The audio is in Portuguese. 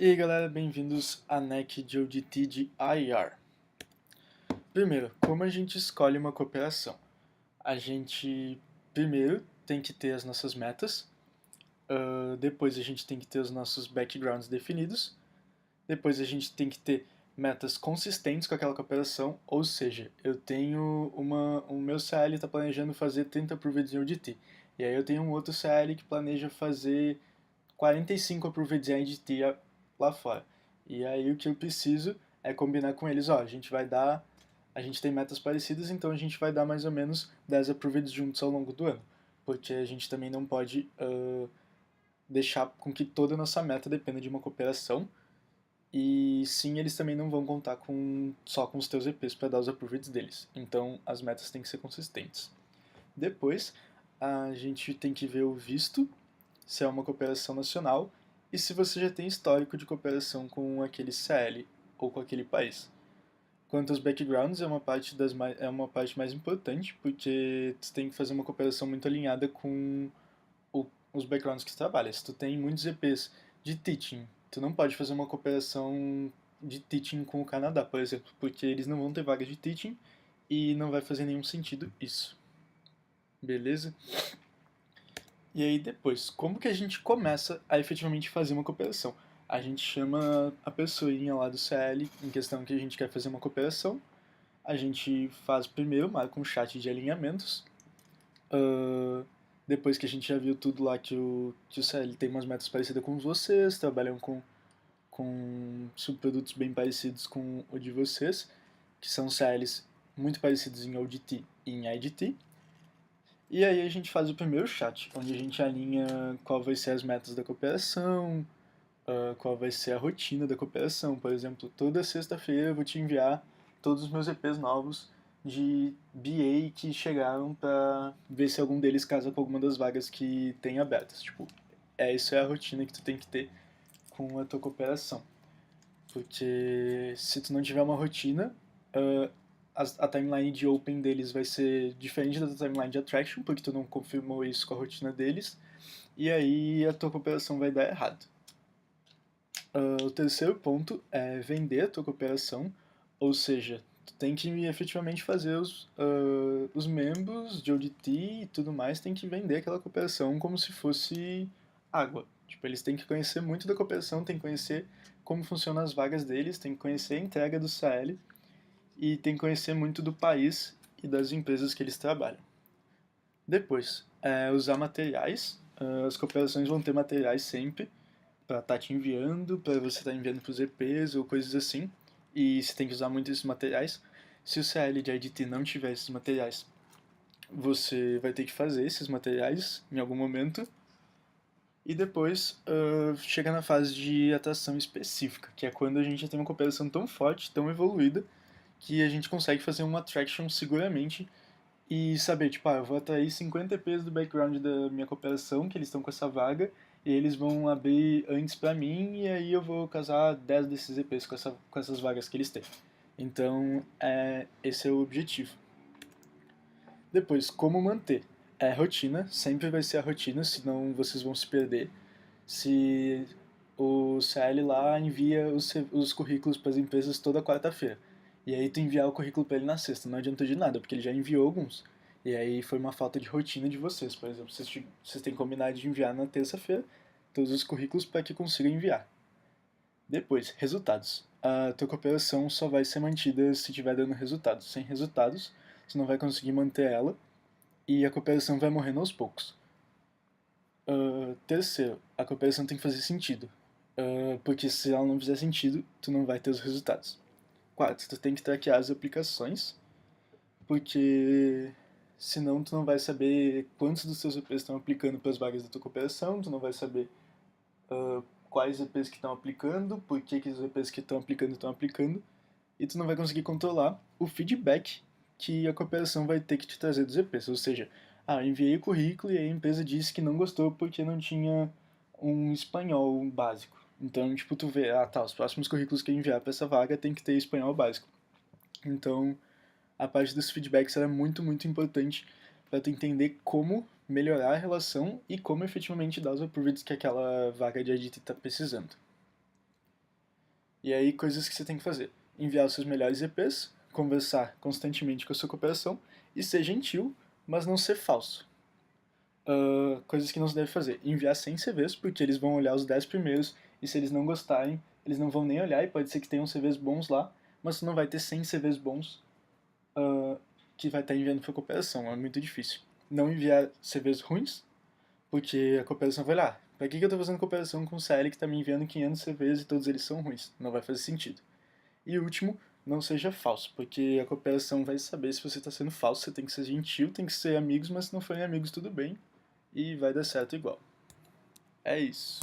E aí galera, bem-vindos à NEC de ODT de IR. Primeiro, como a gente escolhe uma cooperação? A gente primeiro tem que ter as nossas metas, depois a gente tem que ter os nossos backgrounds definidos, depois a gente tem que ter metas consistentes com aquela cooperação, ou seja, eu tenho o meu CL está planejando fazer 30 approveds em ODT, e aí eu tenho um outro CL que planeja fazer 45 approveds em ODT lá fora. E aí o que eu preciso é combinar com eles, ó, a gente tem metas parecidas, então a gente vai dar mais ou menos 10 approveds juntos ao longo do ano, porque a gente também não pode deixar com que toda a nossa meta dependa de uma cooperação, e sim, eles também não vão contar só com os teus EPs para dar os approveds deles, então as metas têm que ser consistentes. Depois, a gente tem que ver o visto, se é uma cooperação nacional, e se você já tem histórico de cooperação com aquele CL ou com aquele país. Quanto aos backgrounds, é uma parte mais importante, porque tu tem que fazer uma cooperação muito alinhada com os backgrounds que tu trabalha. Se tu tem muitos EPs de teaching, tu não pode fazer uma cooperação de teaching com o Canadá, por exemplo, porque eles não vão ter vagas de teaching e não vai fazer nenhum sentido isso. Beleza? E aí depois, como que a gente começa a efetivamente fazer uma cooperação? A gente chama a pessoinha lá do CL em questão que a gente quer fazer uma cooperação. A gente faz primeiro, marca um chat de alinhamentos. Depois que a gente já viu tudo lá que o CL tem umas metas parecidas com vocês, trabalham com subprodutos bem parecidos com o de vocês, que são CLs muito parecidos em ODT e em IDT. E aí a gente faz o primeiro chat, onde a gente alinha qual vai ser as metas da cooperação, qual vai ser a rotina da cooperação. Por exemplo, toda sexta-feira eu vou te enviar todos os meus EPs novos de BA que chegaram para ver se algum deles casa com alguma das vagas que tem abertas. Tipo, isso é a rotina que tu tem que ter com a tua cooperação. Porque se tu não tiver uma rotina, uh, a timeline de open deles vai ser diferente da timeline de attraction, porque tu não confirmou isso com a rotina deles, e aí a tua cooperação vai dar errado. O terceiro ponto é vender a tua cooperação, ou seja, tu tem que efetivamente fazer os membros de ODT e tudo mais, tem que vender aquela cooperação como se fosse água. Tipo, eles têm que conhecer muito da cooperação, têm que conhecer como funcionam as vagas deles, têm que conhecer a entrega do CL e têm que conhecer muito do país e das empresas que eles trabalham. Depois, usar materiais. As cooperações vão ter materiais sempre para estar te enviando, para você estar enviando para os EPs ou coisas assim. E você tem que usar muito esses materiais. Se o CL de IDT não tiver esses materiais, você vai ter que fazer esses materiais em algum momento. E depois chega na fase de atração específica, que é quando a gente tem uma cooperação tão forte, tão evoluída, que a gente consegue fazer uma attraction seguramente e saber, tipo, eu vou atrair 50 EPs do background da minha cooperação, que eles estão com essa vaga, e eles vão abrir antes pra mim, e aí eu vou casar 10 desses EPs com essas vagas que eles têm. Então, esse é o objetivo. Depois, como manter? É rotina, sempre vai ser a rotina, senão vocês vão se perder. Se o CL lá envia os currículos para as empresas toda quarta-feira, e aí tu enviar o currículo para ele na sexta, não adiantou de nada, porque ele já enviou alguns. E aí foi uma falta de rotina de vocês. Por exemplo, vocês têm combinado de enviar na terça-feira todos os currículos para que consigam enviar. Depois, resultados. A tua cooperação só vai ser mantida se estiver dando resultados. Sem resultados, você não vai conseguir manter ela e a cooperação vai morrendo aos poucos. Terceiro, a cooperação tem que fazer sentido. Porque se ela não fizer sentido, tu não vai ter os resultados. Quarto, tu tem que traquear as aplicações, porque senão tu não vai saber quantos dos teus EPs estão aplicando para as vagas da tua cooperação, tu não vai saber quais EPs que estão aplicando, por que os EPs que estão aplicando, e tu não vai conseguir controlar o feedback que a cooperação vai ter que te trazer dos EPs. Ou seja, eu enviei o currículo e a empresa disse que não gostou porque não tinha um espanhol básico. Então, tipo, tu vê, os próximos currículos que eu enviar para essa vaga tem que ter espanhol básico. Então, a parte dos feedbacks era muito, muito importante para tu entender como melhorar a relação e como efetivamente dar os approveds que aquela vaga de edit está precisando. E aí, coisas que você tem que fazer. Enviar os seus melhores EPs, conversar constantemente com a sua cooperação e ser gentil, mas não ser falso. Coisas que não se deve fazer. Enviar 100 CVs, porque eles vão olhar os 10 primeiros e se eles não gostarem, eles não vão nem olhar e pode ser que tenham CVs bons lá, mas você não vai ter 100 CVs bons que vai estar enviando para a cooperação. É muito difícil. Não enviar CVs ruins, porque a cooperação vai lá. Pra que eu tô fazendo cooperação com o CL que tá me enviando 500 CVs e todos eles são ruins? Não vai fazer sentido. E último, não seja falso, porque a cooperação vai saber se você está sendo falso, você tem que ser gentil, tem que ser amigos, mas se não forem amigos tudo bem, e vai dar certo igual. É isso.